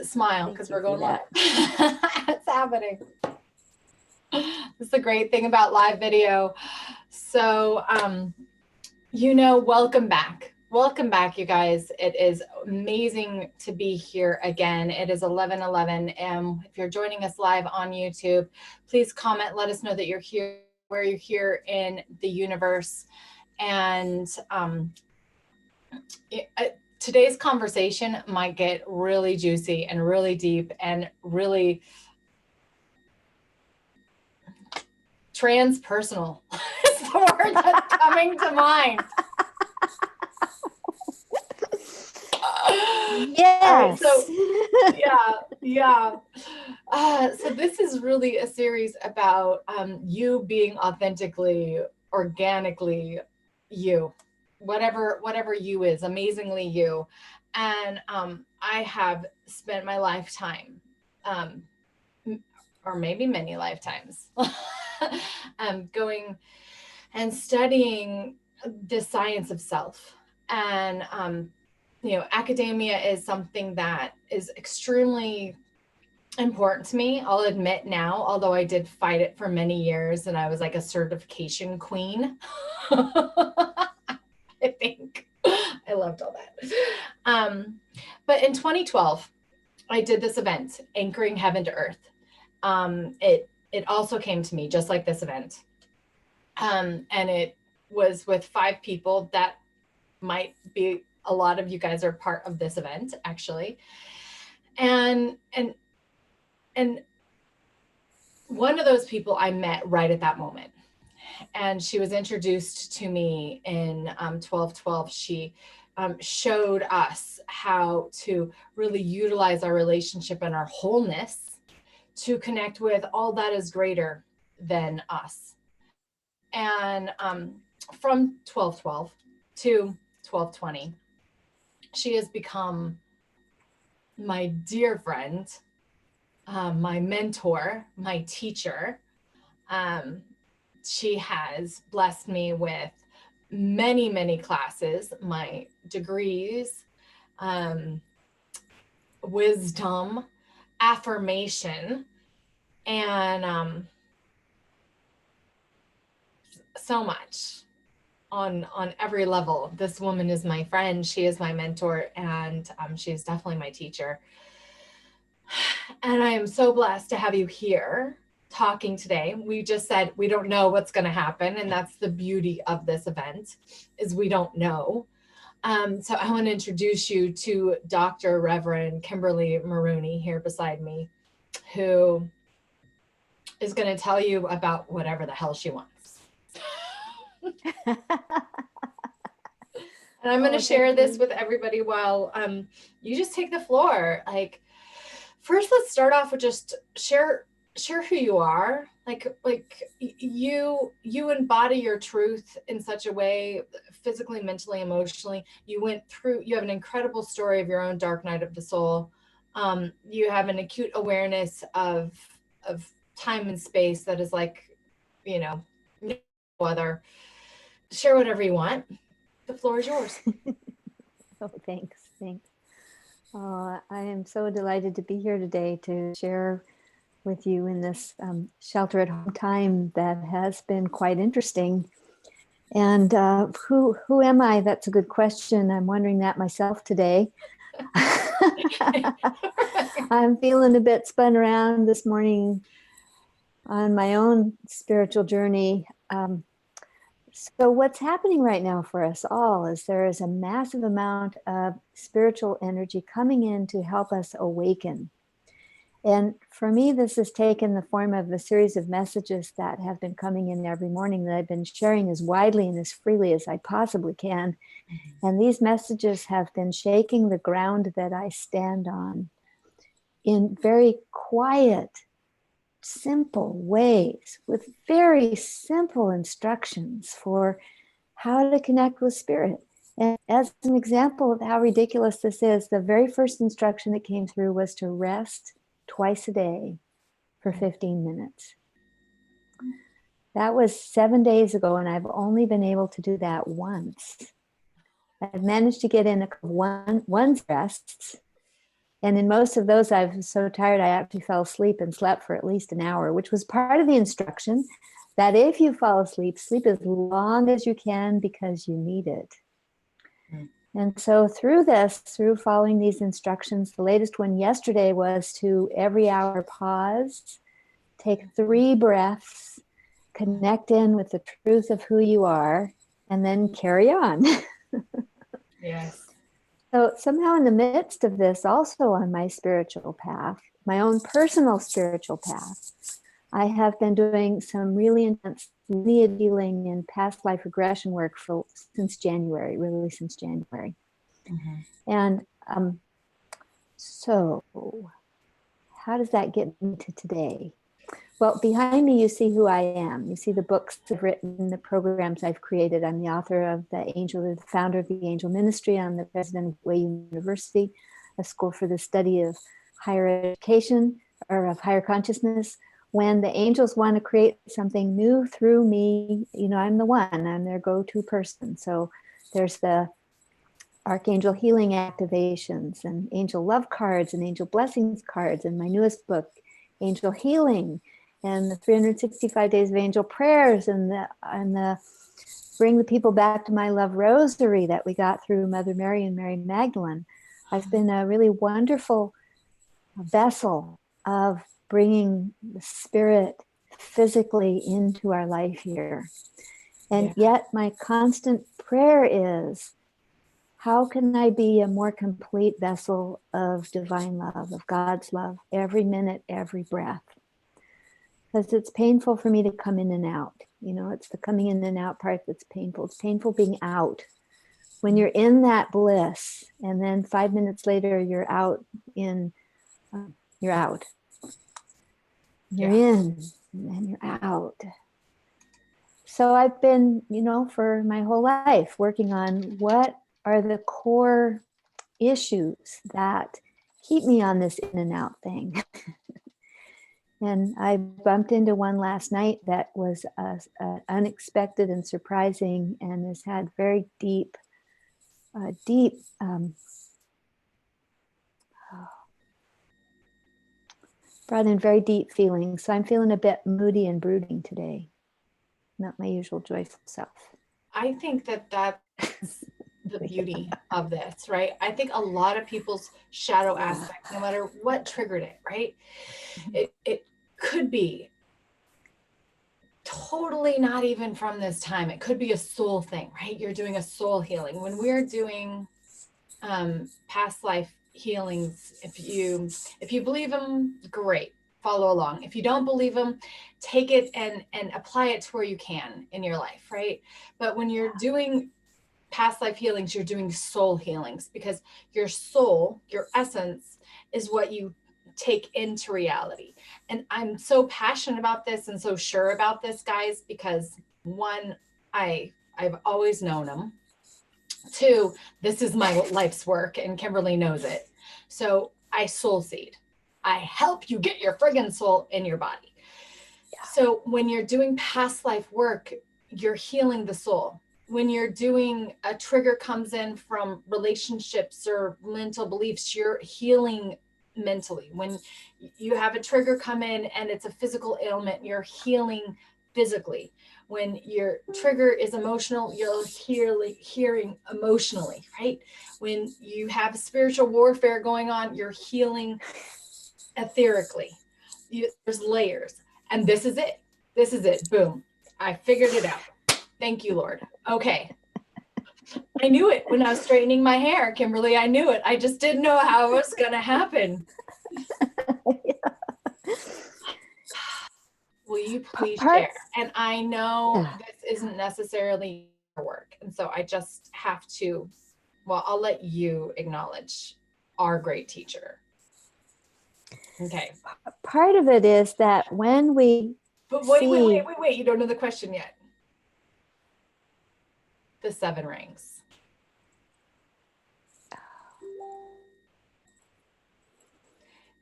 Smile, because we're going live. It's happening. This is the great thing about live video. So, welcome back. Welcome back, you guys. It is amazing to be here again. It is 11:11, and if you're joining us live on YouTube, please comment. Let us know that you're here, where you're here in the universe. And today's conversation might get really juicy and really deep and really transpersonal. It's the word that's coming to mind. Yes. So so this is really a series about you being authentically, organically you, whatever you is, amazingly you. And I have spent my lifetime, or maybe many lifetimes, going and studying the science of self. And academia is something that is extremely important to me. I'll admit now, although I did fight it for many years and I was like a certification queen. I think I loved all that. But in 2012, I did this event, Anchoring Heaven to Earth. It also came to me just like this event. And it was with 5 people that might be, a lot of you guys are part of this event, actually. And one of those people I met right at that moment. And she was introduced to me in 1212. She showed us how to really utilize our relationship and our wholeness to connect with all that is greater than us. And from 1212 to 1220, she has become my dear friend, my mentor, my teacher. She has blessed me with many, many classes, my degrees, wisdom, affirmation, and so much on every level. This woman is my friend. She is my mentor, and she is definitely my teacher. And I am so blessed to have you here talking today. We just said we don't know what's going to happen, and that's the beauty of this event, is we don't know. So I want to introduce you to Dr. Reverend Kimberly Marooney here beside me, who is going to tell you about whatever the hell she wants. And I'm going to share this with everybody while you just take the floor. Like, first, let's start off with just share who you are. Like you embody your truth in such a way, physically, mentally, emotionally. You have an incredible story of your own dark night of the soul. You have an acute awareness of time and space that is like, no other. Share whatever you want. The floor is yours. Oh, thanks. I am so delighted to be here today to share with you in this shelter at home time that has been quite interesting. And who am I? That's a good question. I'm wondering that myself today. I'm feeling a bit spun around this morning on my own spiritual journey. So what's happening right now for us all is there is a massive amount of spiritual energy coming in to help us awaken. And for me, this has taken the form of a series of messages that have been coming in every morning that I've been sharing as widely and as freely as I possibly can. And these messages have been shaking the ground that I stand on in very quiet, simple ways with very simple instructions for how to connect with spirit. And as an example of how ridiculous this is, the very first instruction that came through was to rest twice a day for 15 minutes. That was 7 days ago, and I've only been able to do that once. I've managed to get in one rests, And in most of those, I was so tired, I actually fell asleep and slept for at least an hour, which was part of the instruction that if you fall asleep, sleep as long as you can because you need it. Mm. And so through following these instructions, the latest one yesterday was to every hour pause, take 3 breaths, connect in with the truth of who you are, and then carry on. Yes. So somehow in the midst of this, also on my spiritual path, my own personal spiritual path, I have been doing some really intense lineage healing and past life regression work since January. Mm-hmm. And so how does that get me to today? Well, behind me, you see who I am. You see the books I've written, the programs I've created. I'm the author of the founder of the Angel Ministry. I'm the president of Way University, a school for the study of higher education or of higher consciousness. When the angels want to create something new through me, I'm the one. I'm their go-to person. So there's the Archangel healing activations and angel love cards and angel blessings cards, and my newest book, Angel Healing, and the 365 days of angel prayers, and the bring the people back to my love rosary that we got through Mother Mary and Mary Magdalene. I've been a really wonderful vessel of bringing the spirit physically into our life here. And yet my constant prayer is, how can I be a more complete vessel of divine love, of God's love, every minute, every breath? Because it's painful for me to come in and out. It's the coming in and out part that's painful. It's painful being out. When you're in that bliss, and then 5 minutes later, you're out. You're in, and then you're out. So I've been, for my whole life working on what are the core issues that keep me on this in and out thing. And I bumped into one last night that was unexpected and surprising, and has had very deep brought in very deep feelings. So I'm feeling a bit moody and brooding today. Not my usual joyful self. I think that's the beauty of this, right? I think a lot of people's shadow aspect, no matter what triggered it, right? It could be totally not even from this time. It could be a soul thing, right? You're doing a soul healing. When we're doing past life healings, if you believe them, great, follow along. If you don't believe them, take it and apply it to where you can in your life, right? But when you're doing past life healings, you're doing soul healings, because your soul, your essence, is what you take into reality. And I'm so passionate about this and so sure about this, guys, because one, I've always known them. 2, this is my life's work, and Kimberly knows it. So I soul seed. I help you get your friggin' soul in your body. Yeah. So when you're doing past life work, you're healing the soul. When you're doing a trigger comes in from relationships or mental beliefs, you're healing mentally. When you have a trigger come in and it's a physical ailment, you're healing physically. When your trigger is emotional, you're hearing emotionally, right? When you have spiritual warfare going on, you're healing etherically. There's layers, and this is it. This is it. Boom. I figured it out. Thank you, Lord. Okay. I knew it when I was straightening my hair, Kimberly. I knew it. I just didn't know how it was going to happen. Will you please share? And I know this isn't necessarily your work. And so I just have to, I'll let you acknowledge our great teacher. Okay. Part of it is that when we But wait. You don't know the question yet. The 7 rings.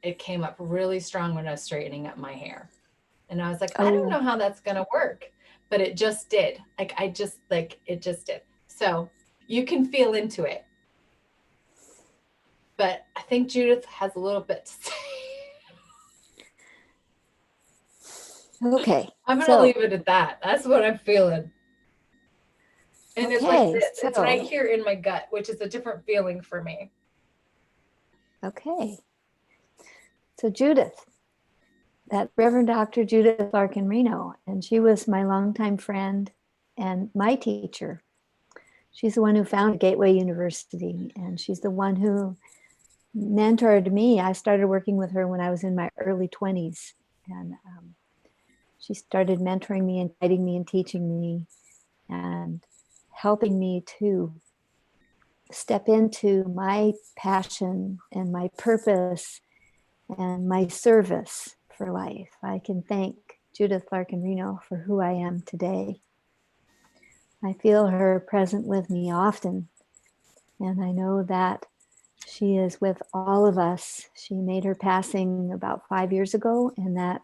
It came up really strong when I was straightening up my hair. And I was like, I don't know how that's going to work, but it just did. It just did. So you can feel into it. but I think Judith has a little bit to say. Okay. I'm going to leave it at that. That's what I'm feeling. And it's like this. It's right here in my gut, which is a different feeling for me. Okay. So Judith, that Reverend Dr. Judith Arkin Reno, and she was my longtime friend and my teacher. She's the one who founded Gateway University, and she's the one who mentored me. I started working with her when I was in my early 20s, and she started mentoring me and guiding me and teaching me and helping me to step into my passion and my purpose and my service for life. I can thank Judith Arkin Reno for who I am today. I feel her present with me often, and I know that she is with all of us. She made her passing about 5 years ago, and that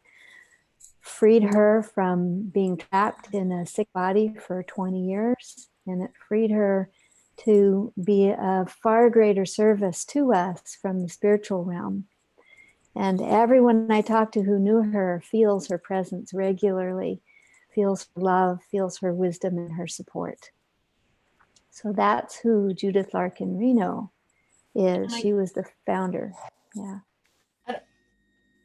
freed her from being trapped in a sick body for 20 years. And it freed her to be a far greater service to us from the spiritual realm. And everyone I talk to who knew her feels her presence regularly, feels her love, feels her wisdom and her support. So that's who Judith Arkin Reno is. She was the founder. Yeah.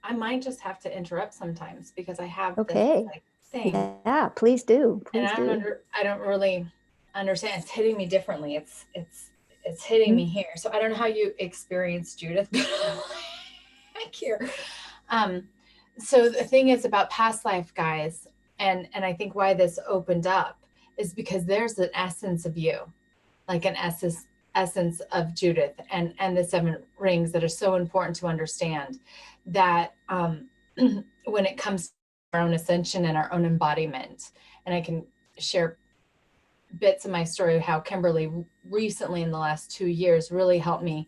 I might just have to interrupt sometimes because I have this like thing. Yeah, please do. Please and I don't really understand. It's hitting me differently. It's hitting me here. So I don't know how you experience Judith. Like here. So the thing is about past life, guys, and I think why this opened up is because there's an essence of you, like an essence of Judith and the 7 rings that are so important to understand that when it comes to our own ascension and our own embodiment. And I can share bits of my story, how Kimberly recently in the last 2 years really helped me.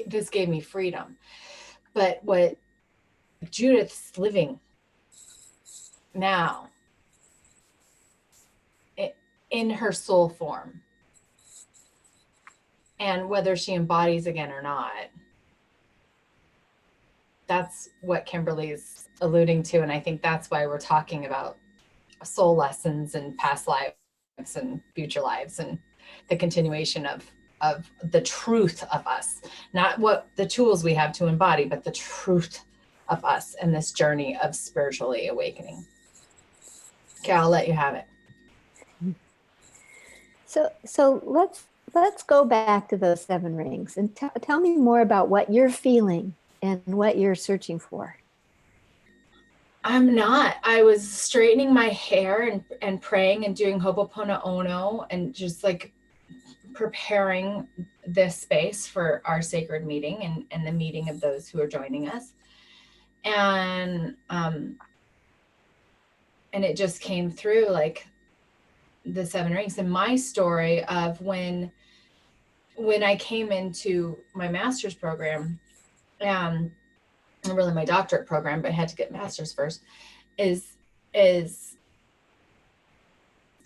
This gave me freedom. But what Judith's living now in her soul form, and whether she embodies again or not, that's what Kimberly's alluding to. And I think that's why we're talking about soul lessons and past lives and future lives and the continuation of the truth of us, not what the tools we have to embody, but the truth of us and this journey of spiritually awakening. Okay, I'll let you have it. So let's go back to those 7 rings and tell me more about what you're feeling and what you're searching for. I was straightening my hair and praying and doing Ho'oponopono and just like preparing this space for our sacred meeting and the meeting of those who are joining us. And it just came through like the 7 rings and my story of when I came into my master's program, really my doctorate program, but I had to get master's first, is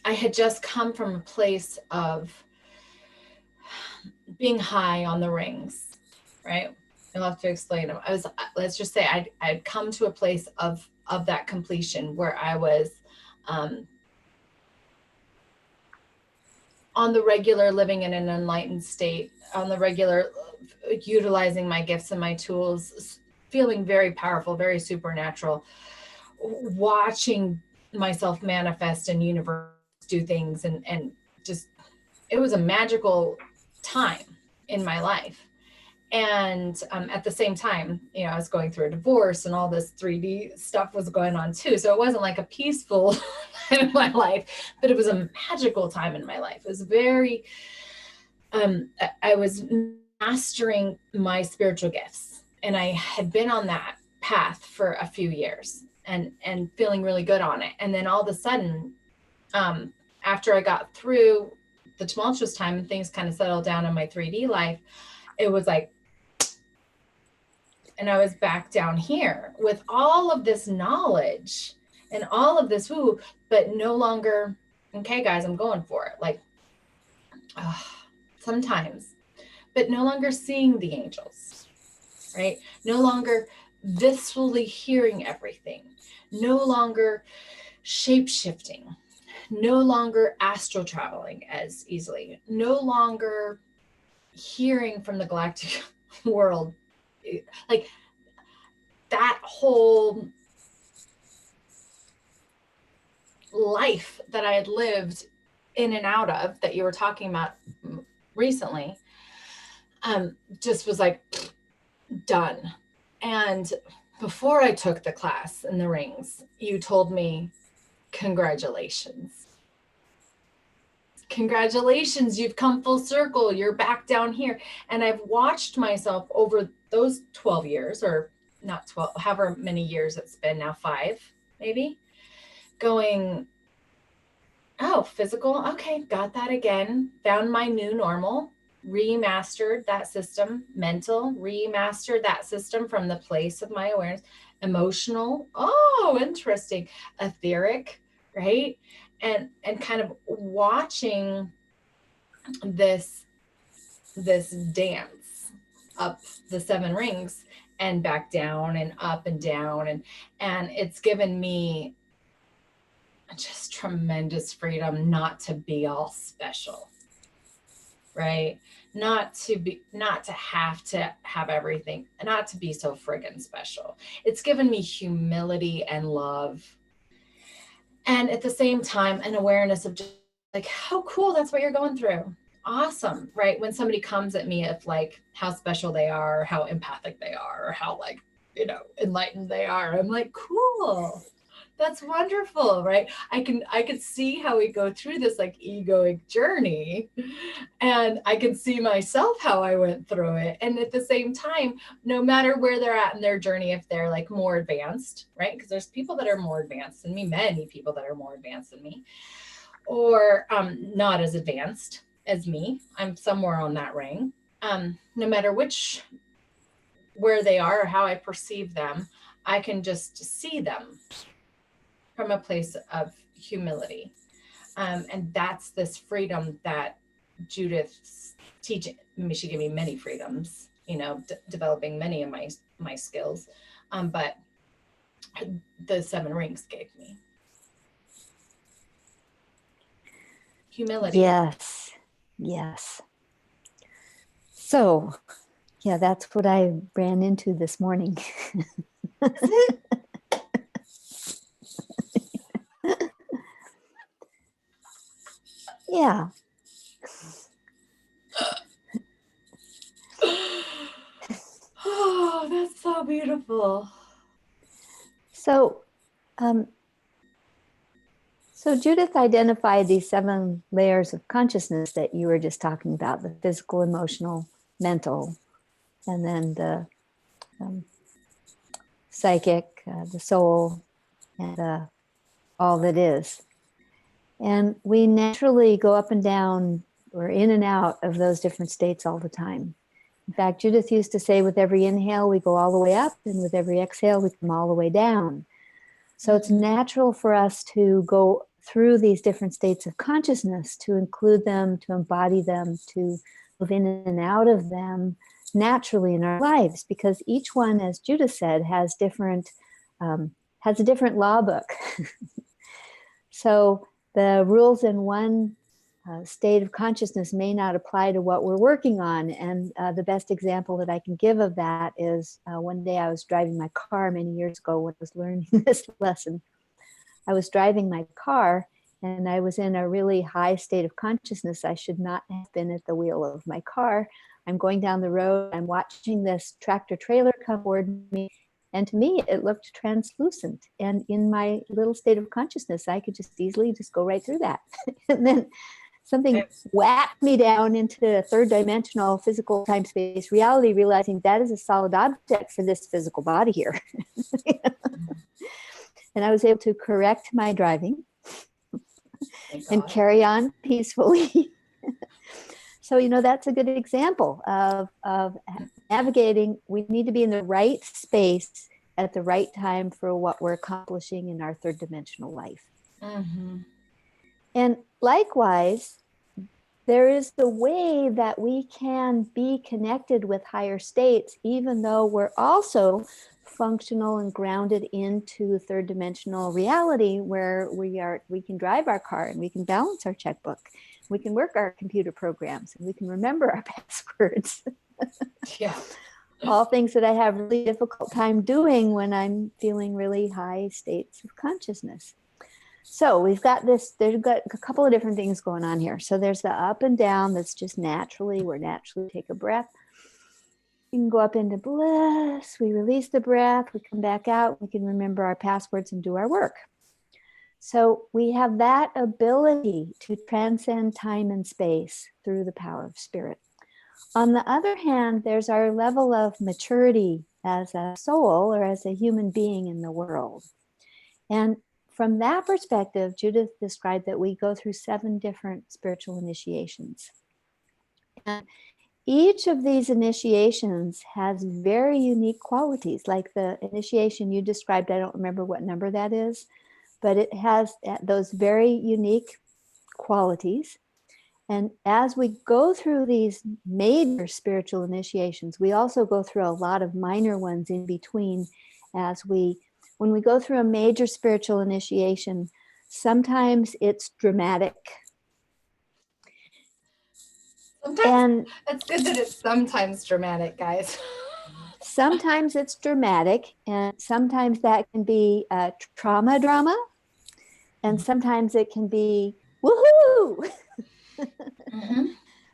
I had just come from a place of being high on the rings, right? I'll have to explain them. Let's just say I'd come to a place of that completion where I was on the regular living in an enlightened state, on the regular utilizing my gifts and my tools, feeling very powerful, very supernatural, watching myself manifest and universe do things and just, it was a magical time in my life. And at the same time, I was going through a divorce and all this 3D stuff was going on too. So it wasn't like a peaceful time in my life, but it was a magical time in my life. It was very, I was mastering my spiritual gifts and I had been on that path for a few years and feeling really good on it. And then all of a sudden, after I got through the tumultuous time and things kind of settled down in my 3D life, it was like, and I was back down here with all of this knowledge and all of this woo, but no longer, okay, guys, I'm going for it. Like, sometimes, but no longer seeing the angels, right? No longer viscerally hearing everything, no longer shape shifting, no longer astral traveling as easily, no longer hearing from the galactic world. Like that whole life that I had lived in and out of that you were talking about recently, just was like done. And before I took the class in the rings, you told me, congratulations. Congratulations, you've come full circle. You're back down here. And I've watched myself over those 12 years, or not 12, however many years it's been now, 5 maybe, going, oh, physical. Okay, got that again. Found my new normal, remastered that system. Mental, remastered that system from the place of my awareness. Emotional, oh, interesting. Etheric, right? And kind of watching this dance up the 7 rings and back down and up and down, and it's given me just tremendous freedom not to be all special, right? Not to have everything, not to be so friggin' special. It's given me humility and love, and at the same time an awareness of just like how cool that's what you're going through. Awesome, right? When somebody comes at me of like how special they are, or how empathic they are, or how like, you know, enlightened they are, I'm like, cool, that's wonderful, right? I could see how we go through this like egoic journey, and I can see myself how I went through it. And at the same time, no matter where they're at in their journey, if they're like more advanced, right? Because there's people that are more advanced than me, many people that are more advanced than me, or not as advanced as me. I'm somewhere on that ring. No matter where they are or how I perceive them, I can just see them from a place of humility. And that's this freedom that Judith's teaching. I mean, she gave me many freedoms, you know, developing many of my skills. But the 7 rings gave me humility. Yes. So, yeah, that's what I ran into this morning. Yeah. Oh, that's so beautiful. So Judith identified these 7 layers of consciousness that you were just talking about: the physical, emotional, mental, and then the psychic, the soul, and all that is. And we naturally go up and down or in and out of those different states all the time. In fact, Judith used to say, with every inhale, we go all the way up, and with every exhale, we come all the way down. So it's natural for us to go through these different states of consciousness, to include them, to embody them, to move in and out of them naturally in our lives, because each one, as Judith said, has a different law book. So the rules in one state of consciousness may not apply to what we're working on. And the best example that I can give of that is one day I was driving my car many years ago when I was learning this lesson. I was driving my car and I was in a really high state of consciousness. I should not have been at the wheel of my car. I'm going down the road. I'm watching this tractor trailer come toward me. And to me, it looked translucent. And in my little state of consciousness, I could just easily just go right through that. And then something whacked me down into a 3rd dimensional physical time-space reality, realizing that is a solid object for this physical body here. And I was able to correct my driving and carry on peacefully. So, you know, that's a good example of navigating. We need to be in the right space at the right time for what we're accomplishing in our 3rd dimensional life. Mm-hmm. And likewise, there is the way that we can be connected with higher states, even though we're also functional and grounded into third dimensional reality, where we can drive our car and we can balance our checkbook, we can work our computer programs, and we can remember our passwords. Yeah. All things that I have really difficult time doing when I'm feeling really high states of consciousness. So we've got there's got a couple of different things going on here. So there's the up and down that's just naturally, we're naturally take a breath. We can go up into bliss, we release the breath, we come back out, we can remember our passwords and do our work. So we have that ability to transcend time and space through the power of spirit. On the other hand, there's our level of maturity as a soul or as a human being in the world. And from that perspective, Judith described that we go through 7 different spiritual initiations. And each of these initiations has very unique qualities. Like the initiation you described, I don't remember what number that is, but it has those very unique qualities. And as we go through these major spiritual initiations, we also go through a lot of minor ones in between. When we go through a major spiritual initiation, sometimes it's dramatic. Sometimes it's good that it's sometimes dramatic, guys. Sometimes it's dramatic, and sometimes that can be trauma drama, and sometimes it can be woohoo. Mm-hmm.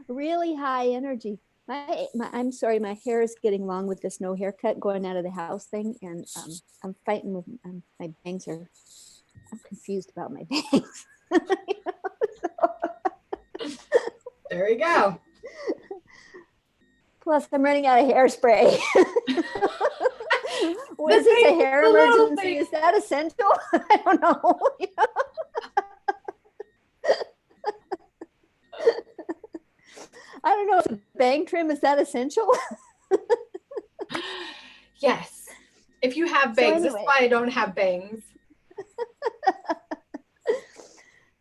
Really high energy. I'm sorry, my hair is getting long with this no haircut going out of the house thing, and I'm fighting with my bangs I'm confused about my bangs. There you go. Plus, I'm running out of hairspray. Was this a hair emergency? Is that essential? I don't know. I don't know. If bang trim, is that essential? Yes. If you have bangs, that's why I don't have bangs.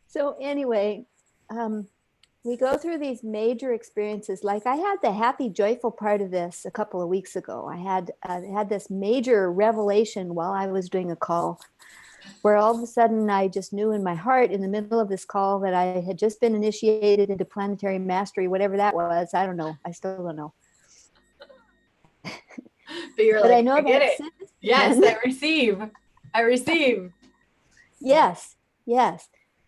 So anyway, we go through these major experiences. Like I had the happy, joyful part of this a couple of weeks ago. I had this major revelation while I was doing a call, where all of a sudden I just knew in my heart in the middle of this call that I had just been initiated into planetary mastery, whatever that was. I don't know. I still don't know. But I know that it. Yes, I receive. Yes.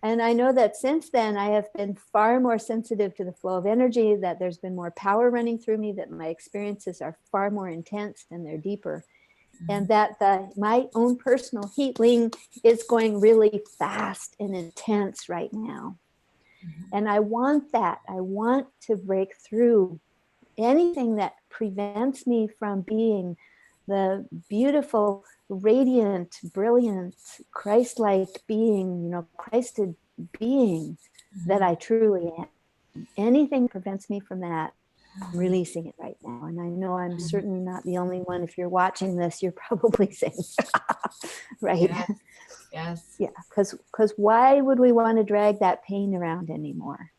And I know that since then I have been far more sensitive to the flow of energy, that there's been more power running through me, that my experiences are far more intense and they're deeper. And that my own personal healing is going really fast and intense right now. And I want that. I want to break through anything that prevents me from being the beautiful, radiant, brilliant, Christ-like being, Christed being that I truly am. Anything prevents me from that. I'm releasing it right now. And I know I'm certainly not the only one. If you're watching this, you're probably saying, right? Yes. Yeah, because why would we want to drag that pain around anymore?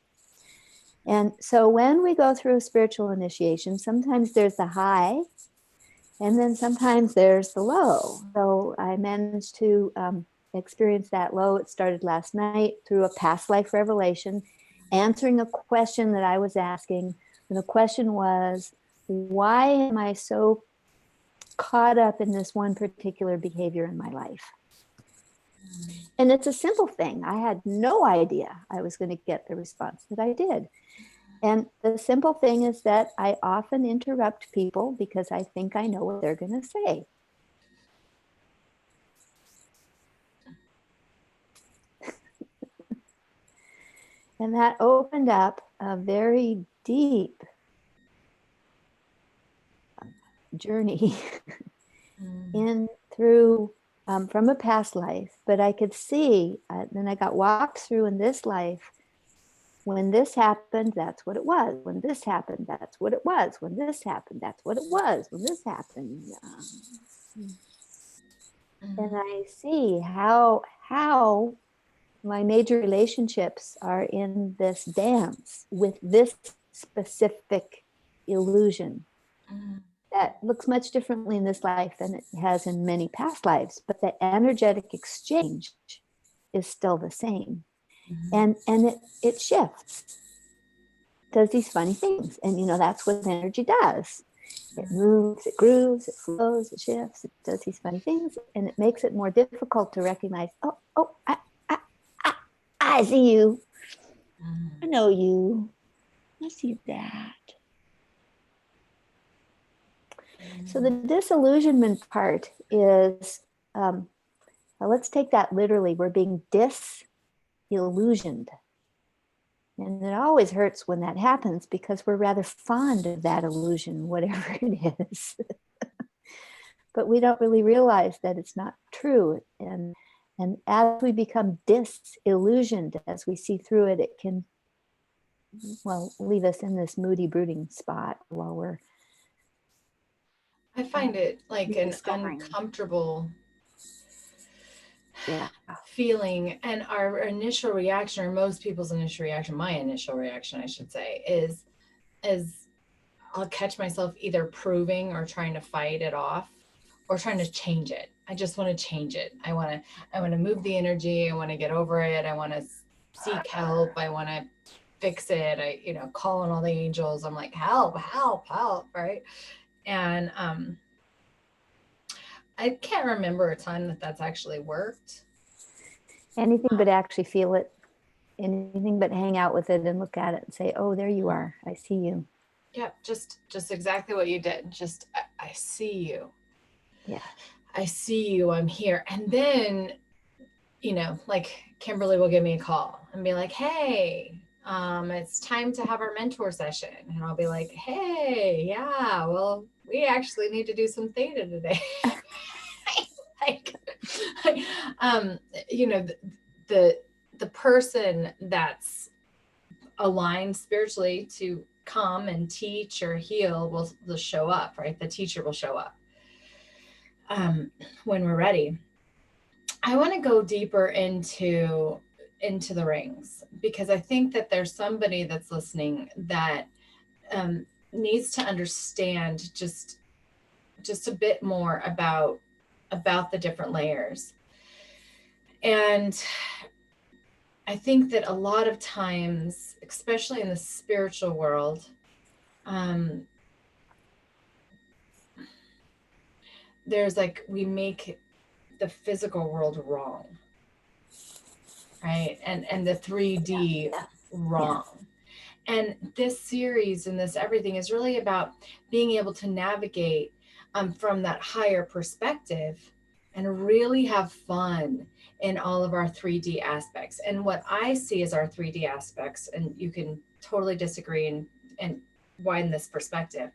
And so when we go through a spiritual initiation, sometimes there's the high, and then sometimes there's the low. So I managed to experience that low. It started last night through a past life revelation, answering a question that I was asking. And the question was, why am I so caught up in this one particular behavior in my life? And it's a simple thing. I had no idea I was going to get the response that I did. And the simple thing is that I often interrupt people because I think I know what they're going to say. And that opened up a very deep journey in through from a past life. But I could see, then I got walked through in this life. When this happened, that's what it was. When this happened, that's what it was. When this happened, that's what it was. When this happened. And I see how My major relationships are in this dance with this specific illusion Mm. that looks much differently in this life than it has in many past lives, but the energetic exchange is still the same. Mm-hmm. And it shifts, does these funny things. And that's what energy does. It moves, it grooves, it flows, it shifts, it does these funny things, and it makes it more difficult to recognize, I see you. I know you. I see that. So the disillusionment part is, well, let's take that literally. We're being disillusioned. And it always hurts when that happens because we're rather fond of that illusion, whatever it is. But we don't really realize that it's not true. And as we become disillusioned, as we see through it, it can, well, leave us in this moody, brooding spot while we're I find it like an rediscovering. uncomfortable Yeah. feeling, and our initial reaction, or most people's initial reaction, my initial reaction I should say, is I'll catch myself either proving or trying to fight it off or trying to change it. I just want to change it. I want to move the energy. I want to get over it. I want to seek help. I want to fix it. I call on all the angels. I'm like, help, help, help, right? And I can't remember a time that that's actually worked. Anything but actually feel it, anything but hang out with it and look at it and say, oh, there you are. I see you. Yeah, just exactly what you did. Just I see you. Yeah. I see you. I'm here. And then, like Kimberly will give me a call and be like, hey, it's time to have our mentor session. And I'll be like, hey, yeah, well, we actually need to do some theta today. like, the person that's aligned spiritually to come and teach or heal will show up, right? The teacher will show up when we're ready. I want to go deeper into the rings because I think that there's somebody that's listening that needs to understand just a bit more about the different layers. And I think that a lot of times, especially in the spiritual world, there's like, we make the physical world wrong, right? And the 3D wrong. Yeah. And this series and this everything is really about being able to navigate from that higher perspective and really have fun in all of our 3D aspects. And what I see as our 3D aspects, and you can totally disagree and widen this perspective,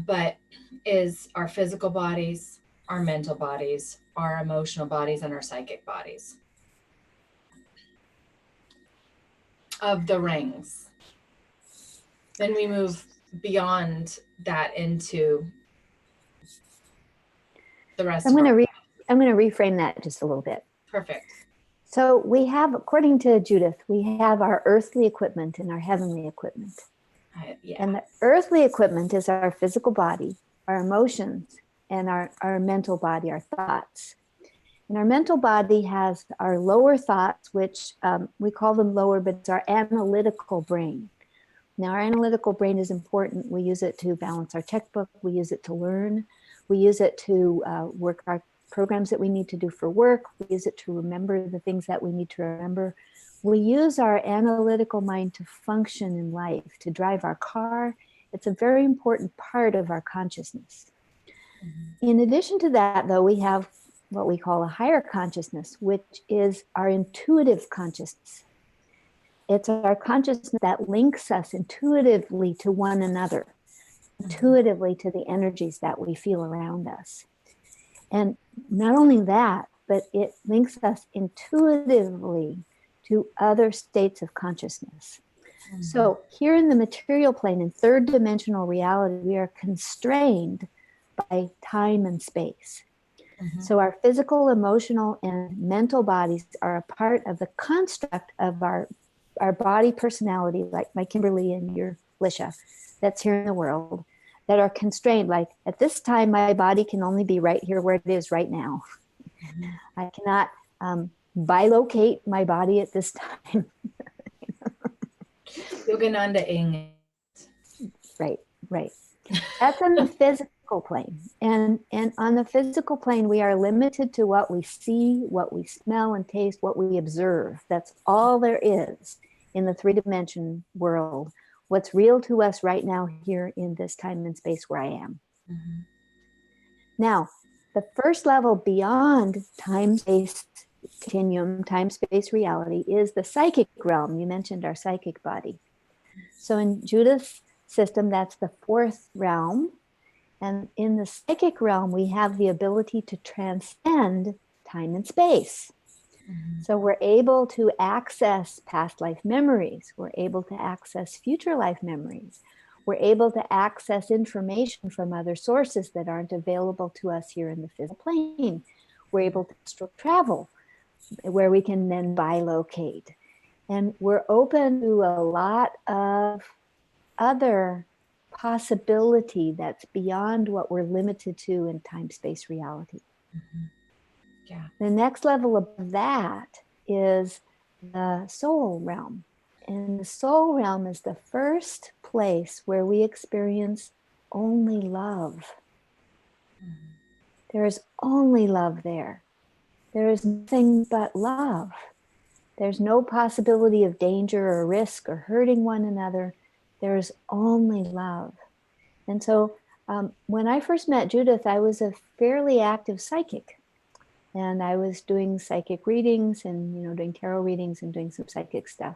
but is our physical bodies, our mental bodies, our emotional bodies, and our psychic bodies of the rings. Then we move beyond that into the rest. I'm going to reframe that just a little bit. Perfect. So we have, according to Judith, we have our earthly equipment and our heavenly equipment. Yeah. And the earthly equipment is our physical body, our emotions, and our mental body, our thoughts. And our mental body has our lower thoughts, which we call them lower, but it's our analytical brain. Now, our analytical brain is important. We use it to balance our checkbook. We use it to learn. We use it to work our programs that we need to do for work. We use it to remember the things that we need to remember. We use our analytical mind to function in life, to drive our car. It's a very important part of our consciousness. Mm-hmm. In addition to that, though, we have what we call a higher consciousness, which is our intuitive consciousness. It's our consciousness that links us intuitively to one another, intuitively to the energies that we feel around us. And not only that, but it links us intuitively to other states of consciousness. Mm-hmm. So here in the material plane, in third dimensional reality, we are constrained by time and space. So our physical, emotional, and mental bodies are a part of the construct of our body personality, like my Kimberly and your Lisha, that's here in the world, that are constrained. Like at this time, my body can only be right here where it is right now. I cannot bilocate my body at this time. Yogananda ing. Right. That's on the physical plane. And on the physical plane, we are limited to what we see, what we smell and taste, what we observe. That's all there is in the 3-dimension world. What's real to us right now here in this time and space where I am. Now, the first level beyond time-space continuum, time-space reality, is the psychic realm. You mentioned our psychic body. So in Judith's system, that's the 4th realm. And in the psychic realm, we have the ability to transcend time and space. So we're able to access past life memories. We're able to access future life memories. We're able to access information from other sources that aren't available to us here in the physical plane. We're able to astral travel, where we can then bilocate. And we're open to a lot of other possibility that's beyond what we're limited to in time-space reality. Yeah. The next level above that is the soul realm. And the soul realm is the first place where we experience only love. There is only love there. There is nothing but love. There's no possibility of danger or risk or hurting one another. There is only love. And so when I first met Judith, I was a fairly active psychic. And I was doing psychic readings and, doing tarot readings and doing some psychic stuff.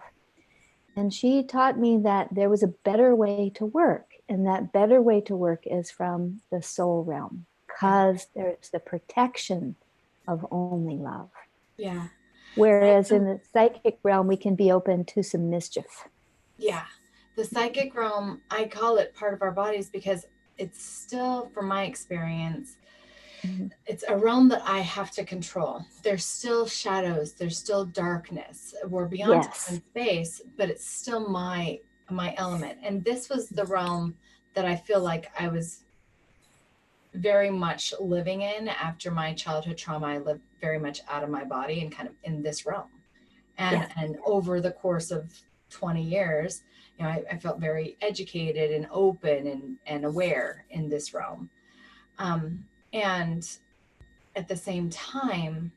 And she taught me that there was a better way to work. And that better way to work is from the soul realm, because there's the protection of only love. Yeah. Whereas in the psychic realm, we can be open to some mischief. Yeah. The psychic realm, I call it part of our bodies because it's still, from my experience, it's a realm that I have to control. There's still shadows. There's still darkness. We're beyond time and space, but it's still my element. And this was the realm that I feel like I was very much living in after my childhood trauma. I lived very much out of my body and kind of in this realm. And over the course of 20 years, I felt very educated and open and aware in this realm. And at the same time,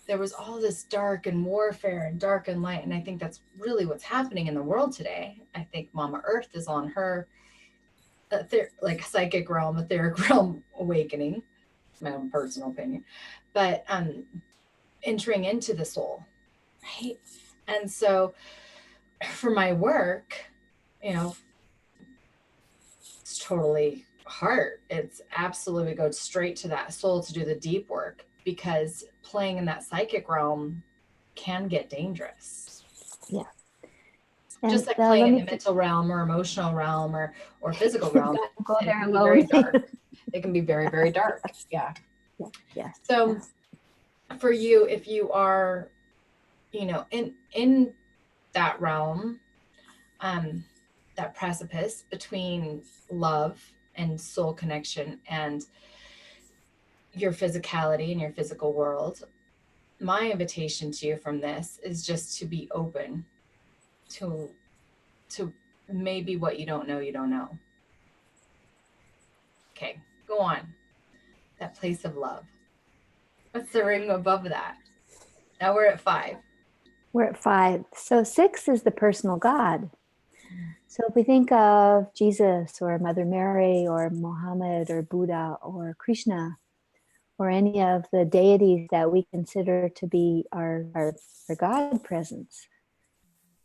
there was all this dark and warfare and dark and light. And I think that's really what's happening in the world today. I think Mama Earth is on her psychic realm, etheric realm awakening. It's my own personal opinion. But entering into the soul, right? And so for my work, it's totally heart. It's absolutely go straight to that soul to do the deep work, because playing in that psychic realm can get dangerous. Yeah. Just like playing in the mental realm or emotional realm or physical realm. Go there alone. Very dark. It can be very, very dark. Yeah. So for you, if you are, in that realm, that precipice between love and soul connection and your physicality and your physical world, my invitation to you from this is just to be open to maybe what you don't know. Okay, go on. That place of love. What's the ring above that? Now we're at 5. We're at 5. So 6 is the personal God. So if we think of Jesus or Mother Mary or Muhammad or Buddha or Krishna or any of the deities that we consider to be our God presence,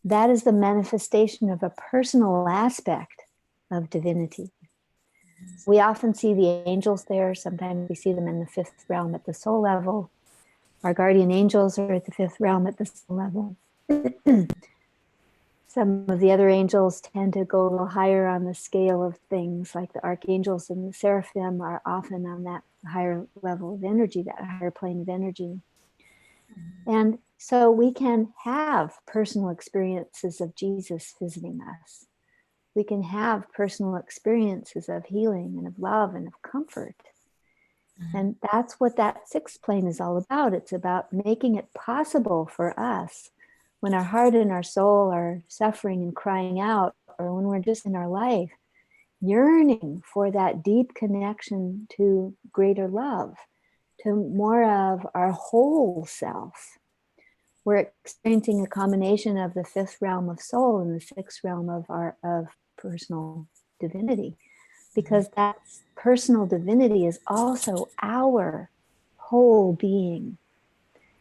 that is the manifestation of a personal aspect of divinity. We often see the angels there. Sometimes we see them in the 5th realm at the soul level. Our guardian angels are at the 5th realm at the soul level. Some of the other angels tend to go a little higher on the scale of things, like the archangels and the seraphim are often on that higher level of energy, that higher plane of energy. And so we can have personal experiences of Jesus visiting us. We can have personal experiences of healing and of love and of comfort. And that's what that sixth plane is all about. It's about making it possible for us when our heart and our soul are suffering and crying out, or when we're just in our life, yearning for that deep connection to greater love, to more of our whole self. We're experiencing a combination of the fifth realm of soul and the sixth realm of personal divinity, because that personal divinity is also our whole being,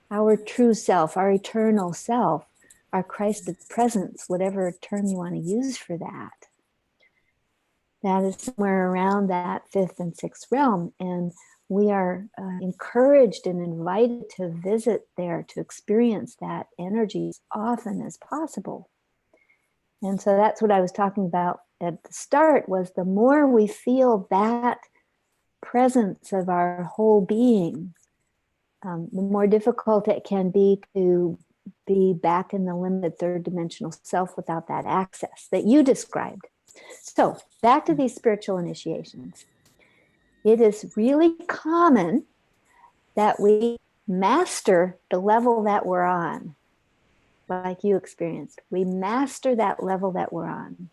our true self, our eternal self, our Christed presence, whatever term you want to use for that. That is somewhere around that fifth and sixth realm. And we are encouraged and invited to visit there, to experience that energy as often as possible. And so that's what I was talking about at the start, was the more we feel that presence of our whole being, the more difficult it can be to be back in the limited third dimensional self without that access that you described. So back to these spiritual initiations. It is really common that we master the level that we're on, like you experienced. We master that level that we're on.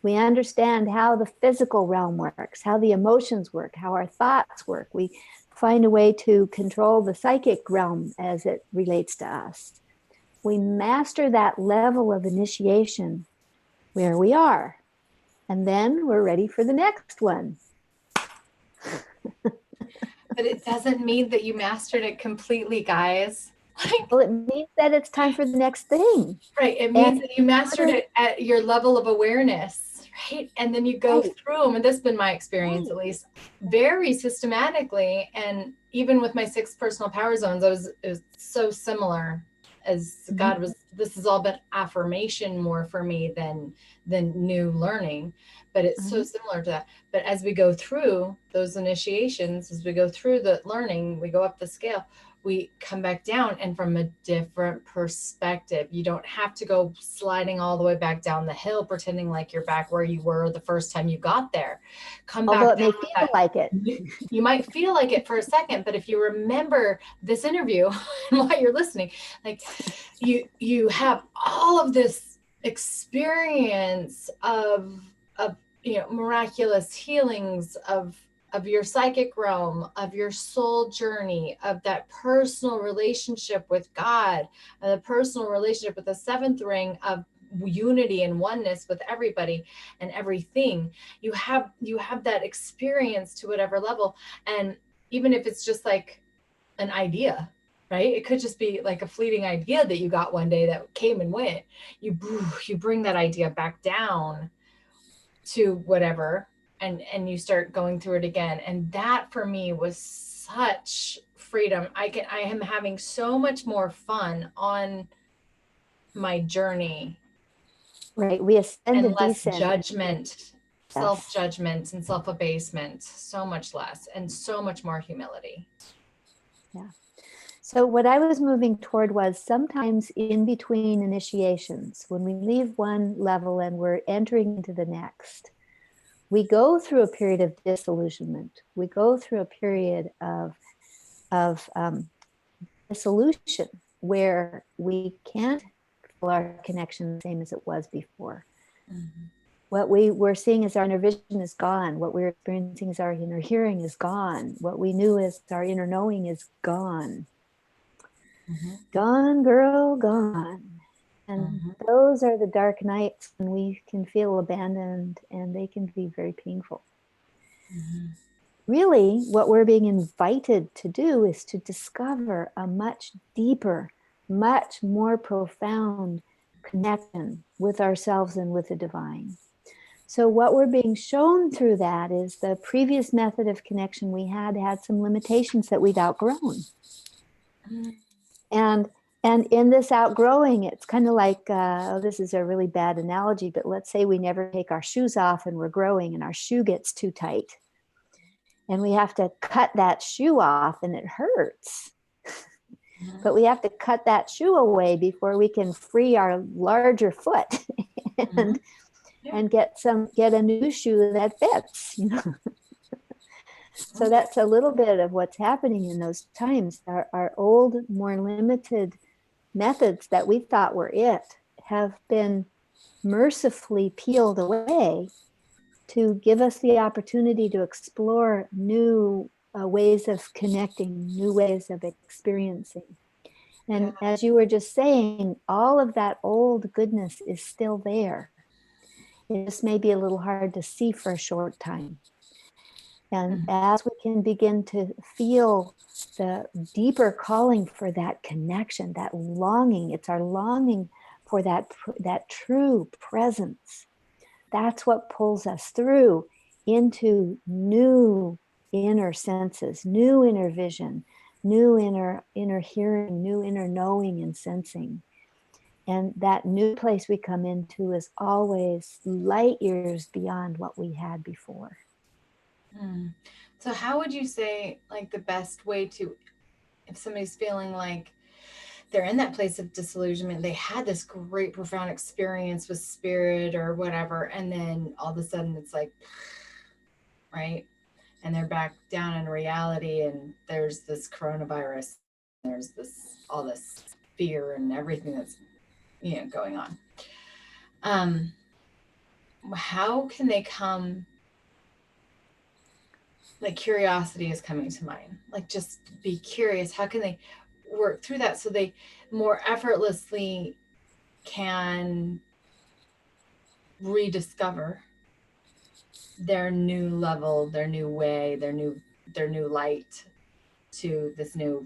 We understand how the physical realm works, how the emotions work, how our thoughts work. We find a way to control the psychic realm as it relates to us. We master that level of initiation where we are. And then we're ready for the next one. But it doesn't mean that you mastered it completely, guys. Well, it means that it's time for the next thing. Right. It means that you mastered it at your level of awareness, right? And then you go through them, and this has been my experience, at least, very systematically. And even with my 6 personal power zones, it was so similar, as God was, this has all been affirmation more for me than new learning, but it's so similar to that. But as we go through those initiations, as we go through the learning, we go up the scale, we come back down, and from a different perspective. You don't have to go sliding all the way back down the hill, pretending like you're back where you were the first time you got there. Although it may feel like it. You might feel like it for a second, but if you remember this interview and while you're listening, like you have all of this experience of miraculous healings of your psychic realm, of your soul journey, of that personal relationship with God, the personal relationship with the 7th ring of unity and oneness with everybody and everything. You have that experience to whatever level. And even if it's just like an idea, right? It could just be like a fleeting idea that you got one day that came and went. You bring that idea back down to whatever, and you start going through it again. And that for me was such freedom. I am having so much more fun on my journey. Right. We ascend and less descend. Judgment, self-judgment and self-abasement, so much less, and so much more humility. Yeah. So what I was moving toward was sometimes in between initiations, when we leave one level and we're entering into the next, we go through a period of disillusionment. We go through a period of dissolution where we can't feel our connection the same as it was before. Mm-hmm. What we were seeing as our inner vision is gone. What we're experiencing as our inner hearing is gone. What we knew as our inner knowing is gone. Mm-hmm. Gone, girl, gone. And those are the dark nights when we can feel abandoned, and they can be very painful. Mm-hmm. Really, what we're being invited to do is to discover a much deeper, much more profound connection with ourselves and with the divine. So what we're being shown through that is the previous method of connection we had some limitations that we'd outgrown. Mm-hmm. And And in this outgrowing, it's kind of like, this is a really bad analogy, but let's say we never take our shoes off and we're growing and our shoe gets too tight. And we have to cut that shoe off and it hurts. But we have to cut that shoe away before we can free our larger foot and get a new shoe that fits, you know. So that's a little bit of what's happening in those times. Our old, more limited methods that we thought were it have been mercifully peeled away to give us the opportunity to explore new ways of connecting, new ways of experiencing. And as you were just saying, all of that old goodness is still there. It just may be a little hard to see for a short time. And as we can begin to feel the deeper calling for that connection, that longing, it's our longing for that true presence. That's what pulls us through into new inner senses, new inner vision, new inner hearing, new inner knowing and sensing. And that new place we come into is always light years beyond what we had before. So how would you say, like, the best way to, if somebody's feeling like they're in that place of disillusionment, they had this great profound experience with spirit or whatever, and then all of a sudden it's like, right, and they're back down in reality, and there's this coronavirus, there's this all this fear and everything that's, you know, going on. How can they come? Like, curiosity is coming to mind. Like, just be curious. How can they work through that so they more effortlessly can rediscover their new level, their new way, their new light to this new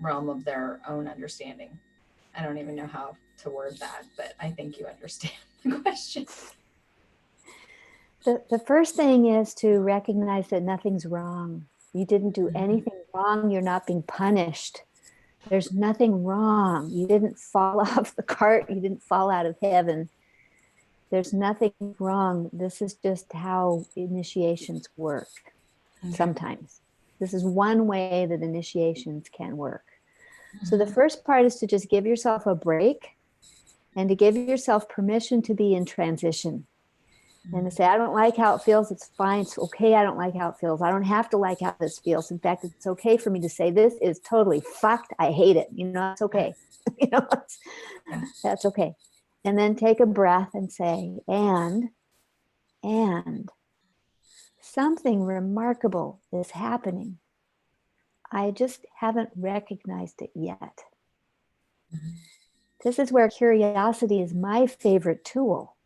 realm of their own understanding? I don't even know how to word that, but I think you understand the question. The first thing is to recognize that nothing's wrong. You didn't do anything wrong. You're not being punished. There's nothing wrong. You didn't fall off the cart. You didn't fall out of heaven. There's nothing wrong. This is just how initiations work. Sometimes. This is one way that initiations can work. So the first part is to just give yourself a break and to give yourself permission to be in transition. And to say, I don't like how it feels. It's fine. It's okay. I don't like how it feels. I don't have to like how this feels. In fact, it's okay for me to say, this is totally fucked. I hate it. You know, it's okay. You know, that's okay. And then take a breath and say, and something remarkable is happening. I just haven't recognized it yet. This is where curiosity is my favorite tool.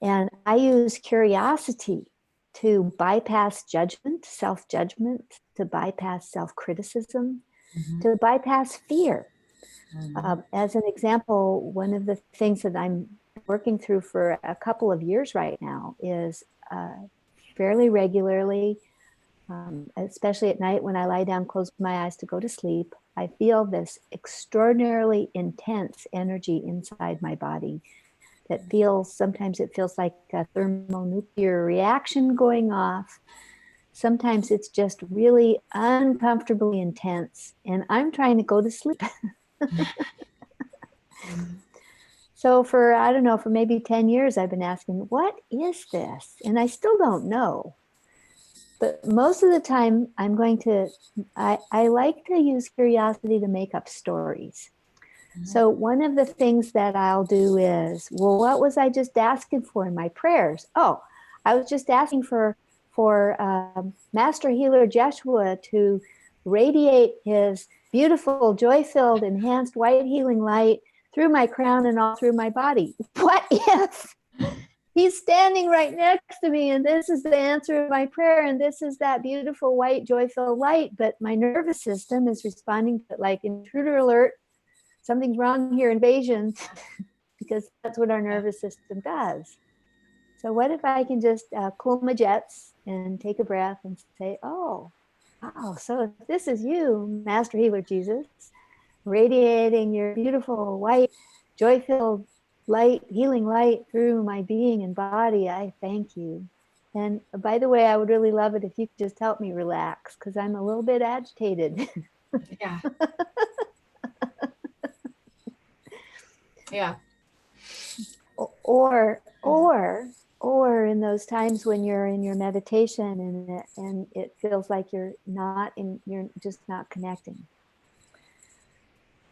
And I use curiosity to bypass judgment, self-judgment, to bypass self-criticism, to bypass fear. As an example, one of the things that I'm working through for a couple of years right now is fairly regularly, especially at night when I lie down, close my eyes to go to sleep, I feel this extraordinarily intense energy inside my body that sometimes it feels like a thermonuclear reaction going off. Sometimes it's just really uncomfortably intense, and I'm trying to go to sleep. So for maybe 10 years, I've been asking, what is this? And I still don't know. But most of the time, I like to use curiosity to make up stories. So one of the things that I'll do is, well, what was I just asking for in my prayers? Oh, I was just asking for Master Healer Joshua to radiate his beautiful, joy-filled, enhanced white healing light through my crown and all through my body. What if he's standing right next to me and this is the answer to my prayer and this is that beautiful white joy-filled light, but my nervous system is responding to, like, intruder alert, something's wrong here, invasion, because that's what our nervous system does. So what if I can just cool my jets and take a breath and say, oh, Oh, so if this is you, Master Healer Jesus, radiating your beautiful white, joy-filled light, healing light through my being and body, I thank you. And by the way, I would really love it if you could just help me relax, because I'm a little bit agitated. Yeah. Yeah. Or in those times when you're in your meditation and it feels like you're just not connecting.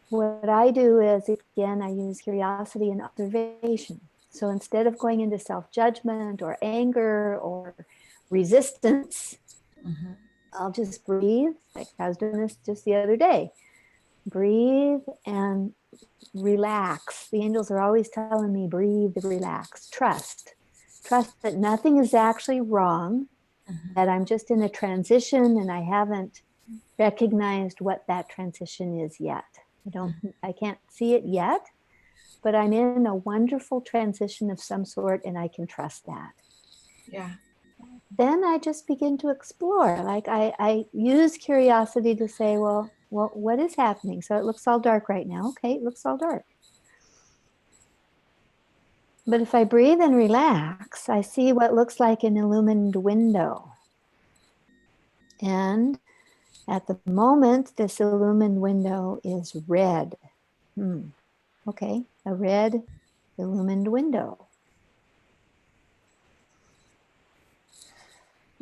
What I do is, again, I use curiosity and observation. So instead of going into self-judgment or anger or resistance, I'll just breathe. Like I was doing this just the other day. Breathe and relax. The angels are always telling me, breathe, relax, trust. Trust that nothing is actually wrong, that I'm just in a transition and I haven't recognized what that transition is yet. I can't see it yet, but I'm in a wonderful transition of some sort and I can trust that. Yeah. Then I just begin to explore. Like I use curiosity to say, well, what is happening? So it looks all dark right now. Okay, it looks all dark. But if I breathe and relax, I see what looks like an illumined window. And at the moment, this illumined window is red. Okay, a red illumined window.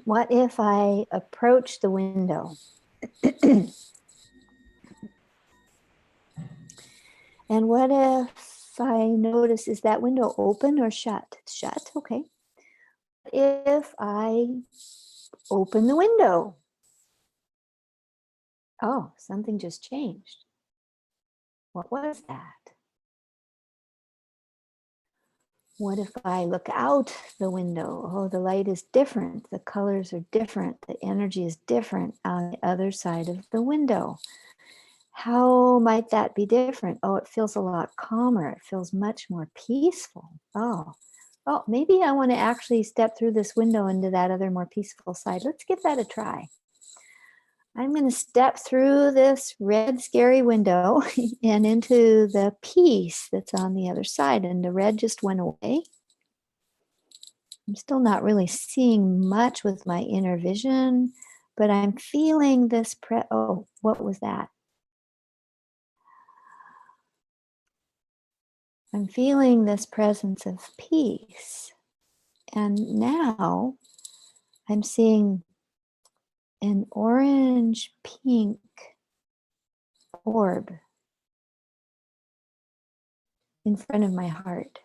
What if I approach the window? And what if I notice, is that window open or shut? It's shut, okay. If I open the window, oh, something just changed. What was that? What if I look out the window? Oh, the light is different. The colors are different. The energy is different on the other side of the window. How might that be different? Oh, it feels a lot calmer. It feels much more peaceful. Oh, maybe I want to actually step through this window into that other more peaceful side. Let's give that a try. I'm going to step through this red, scary window and into the peace that's on the other side. And the red just went away. I'm still not really seeing much with my inner vision, but I'm feeling this oh, what was that? I'm feeling this presence of peace. And now I'm seeing an orange pink orb in front of my heart.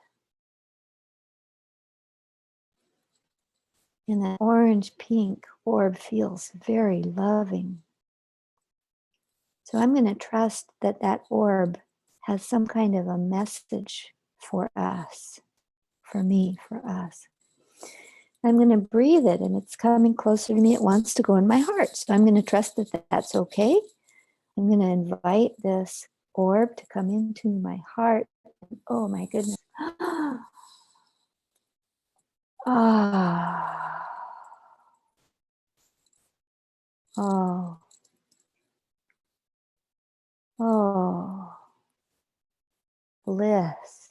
And that orange pink orb feels very loving. So I'm going to trust that that orb has some kind of a message for us, for me, for us. I'm going to breathe it and it's coming closer to me. It wants to go in my heart. So I'm going to trust that that's okay. I'm going to invite this orb to come into my heart. Oh my goodness. Ah. Oh. Oh. Bliss.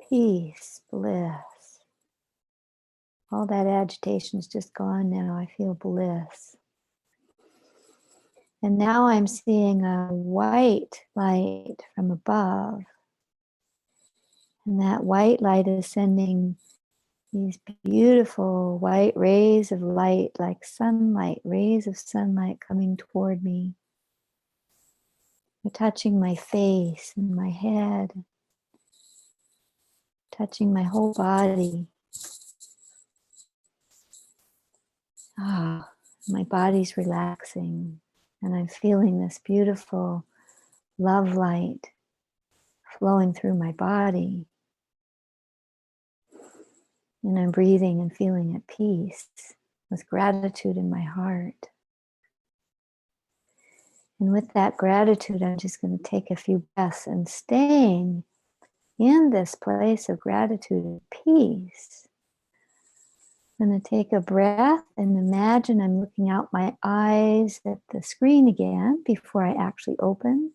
Peace, bliss. All that agitation is just gone now. I feel bliss. And now I'm seeing a white light from above. And that white light is sending these beautiful white rays of light, like sunlight, rays of sunlight coming toward me. They're touching my face and my head, touching my whole body. Ah, my body's relaxing, and I'm feeling this beautiful love light flowing through my body. And I'm breathing and feeling at peace with gratitude in my heart. And with that gratitude, I'm just going to take a few breaths and staying in this place of gratitude and peace. I'm going to take a breath and imagine I'm looking out my eyes at the screen again before I actually open.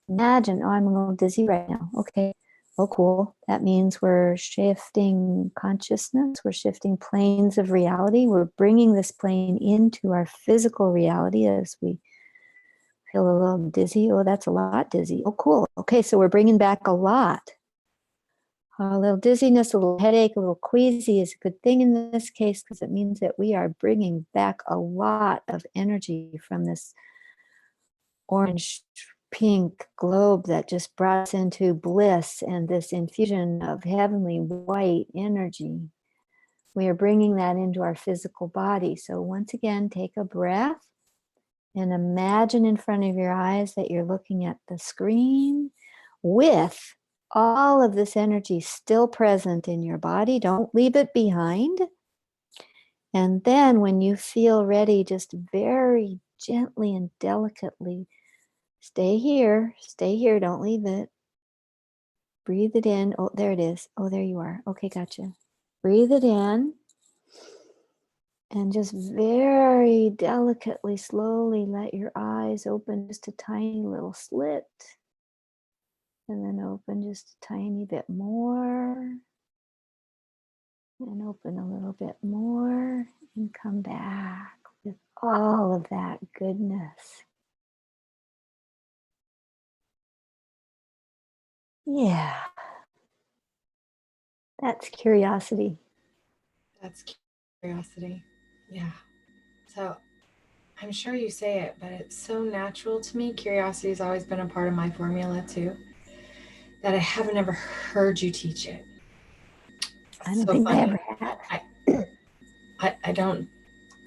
Imagine, oh, I'm a little dizzy right now. Okay. Oh, cool. That means we're shifting consciousness. We're shifting planes of reality. We're bringing this plane into our physical reality as we feel a little dizzy. Oh, that's a lot dizzy. Oh, cool. Okay, so we're bringing back a lot. A little dizziness, a little headache, a little queasy is a good thing in this case because it means that we are bringing back a lot of energy from this orange pink globe that just brought us into bliss and this infusion of heavenly white energy. We are bringing that into our physical body. So once again, take a breath and imagine in front of your eyes that you're looking at the screen with all of this energy still present in your body. Don't leave it behind. And then when you feel ready, just very gently and delicately stay here, don't leave it. Breathe it in. Oh, there it is. Oh, there you are. Okay, gotcha. Breathe it in. And just very delicately, slowly let your eyes open just a tiny little slit. And then open just a tiny bit more. And open a little bit more. And come back with all of that goodness. Yeah. That's curiosity. That's curiosity. Yeah. So I'm sure you say it, but it's so natural to me. Curiosity has always been a part of my formula too, that I haven't ever heard you teach it. I don't So think I funny. ever had. I don't,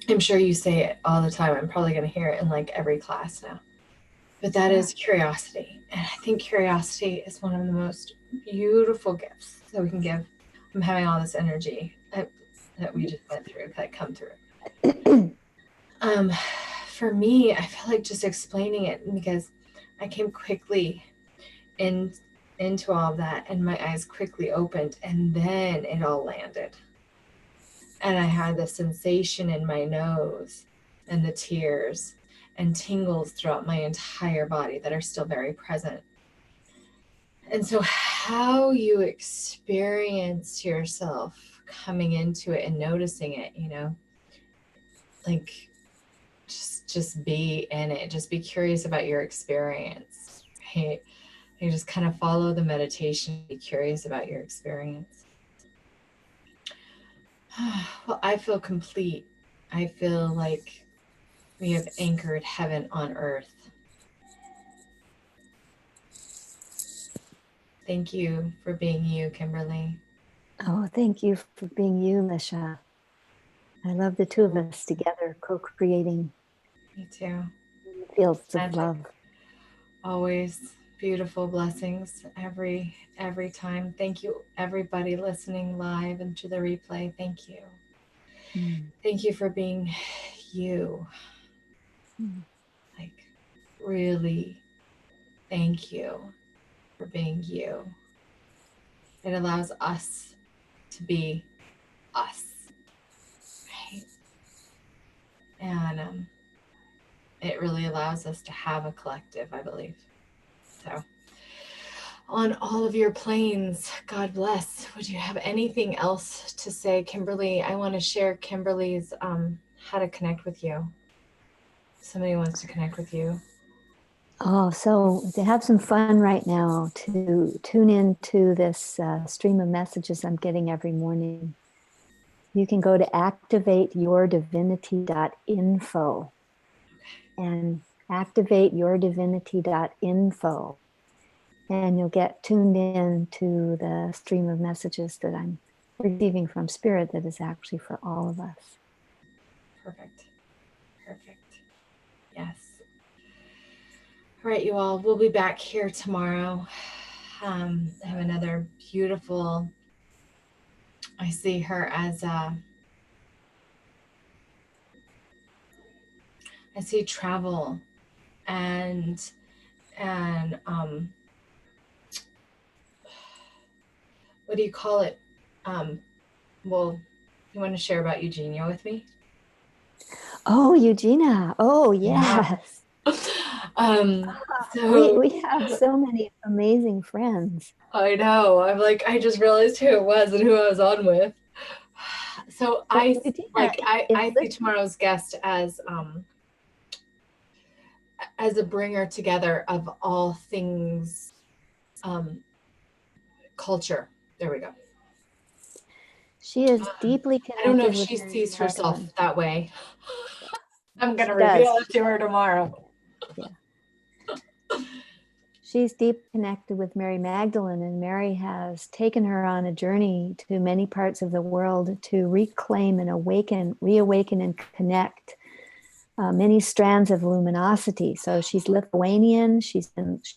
I'm sure you say it all the time. I'm probably going to hear it in like every class now. But that is curiosity. And I think curiosity is one of the most beautiful gifts that we can give. I'm having all this energy that we just went through, that come through. For me, I feel like just explaining it because I came quickly into all of that and my eyes quickly opened and then it all landed. And I had the sensation in my nose and the tears and tingles throughout my entire body that are still very present. And so how you experience yourself coming into it and noticing it, like just be in it, just be curious about your experience, right? You just kind of follow the meditation, be curious about your experience. Well, I feel complete. I feel like we have anchored heaven on earth. Thank you for being you, Kimberly. Oh, thank you for being you, Lisha. I love the two of us together, co-creating. Me too. Fields of Magic. love. Always beautiful blessings every time. Thank you, everybody listening live and to the replay. Thank you. Thank you for being you. Like, really, thank you for being you. It allows us to be us, right? And it really allows us to have a collective, I believe. So, on all of your planes, God bless. Would you have anything else to say, Kimberly? I want to share Kimberly's how to connect with you. Somebody wants to connect with you. Oh, so to have some fun right now, to tune into this stream of messages I'm getting every morning, you can go to activateyourdivinity.info and activateyourdivinity.info, and you'll get tuned in to the stream of messages that I'm receiving from Spirit that is actually for all of us. Perfect. Yes. All right, you all. We'll be back here tomorrow. I have another beautiful. I see her as I see travel and what do you call it? Well, You want to share about Eugenia with me? Oh, Eugenia. Oh, Yeah. yes. So We have so many amazing friends. I know. I'm like, I just realized who it was and who I was on with. So So Eugenia is I see tomorrow's guest as a bringer together of all things um, culture. There we go. she is deeply I don't know if connected with she Mary sees herself Magdalene. that way. I'm going to She does. reveal it to her tomorrow. Yeah. She's deep connected with Mary Magdalene, and Mary has taken her on a journey to many parts of the world to reclaim and reawaken and connect many strands of luminosity. So she's Lithuanian. She's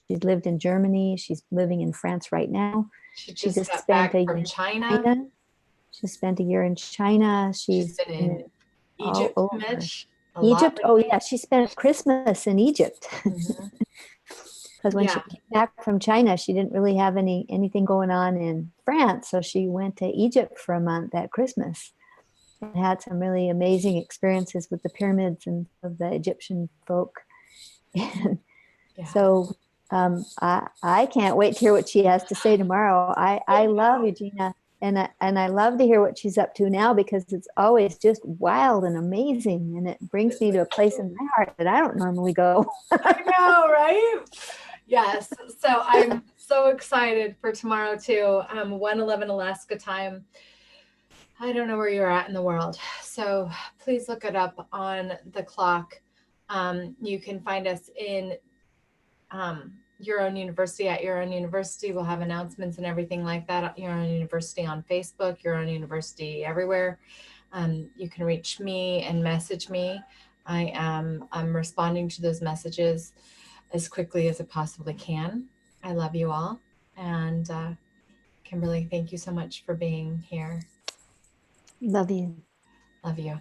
lived in Germany. She's living in France right now. She She just just got spent back a year from in China. China. She spent a year in China. She's She's been in all Egypt, over. Mitch, a lot Egypt. with Oh me. yeah, she spent Christmas in Egypt. Mm-hmm. Because when she Yeah. came back from China, she didn't really have anything going on in France. So she went to Egypt for a month at Christmas and had some really amazing experiences with the pyramids and of the Egyptian folk. And Yeah. so I can't wait to hear what she has to say tomorrow. I love Eugenia, and I love to hear what she's up to now, because it's always just wild and amazing, and it brings me to a place in my heart that I don't normally go. I know, right? Yes. So I'm so excited for tomorrow too. 1:11 Alaska time. I don't know where you're at in the world. So please look it up on the clock. You can find us in Your Own University at Your Own University. We'll have announcements and everything like that at Your Own University on Facebook, Your Own University everywhere. You can reach me and message me. I'm responding to those messages as quickly as I possibly can. I love you all. And Kimberly, thank you so much for being here. Love you. Love you.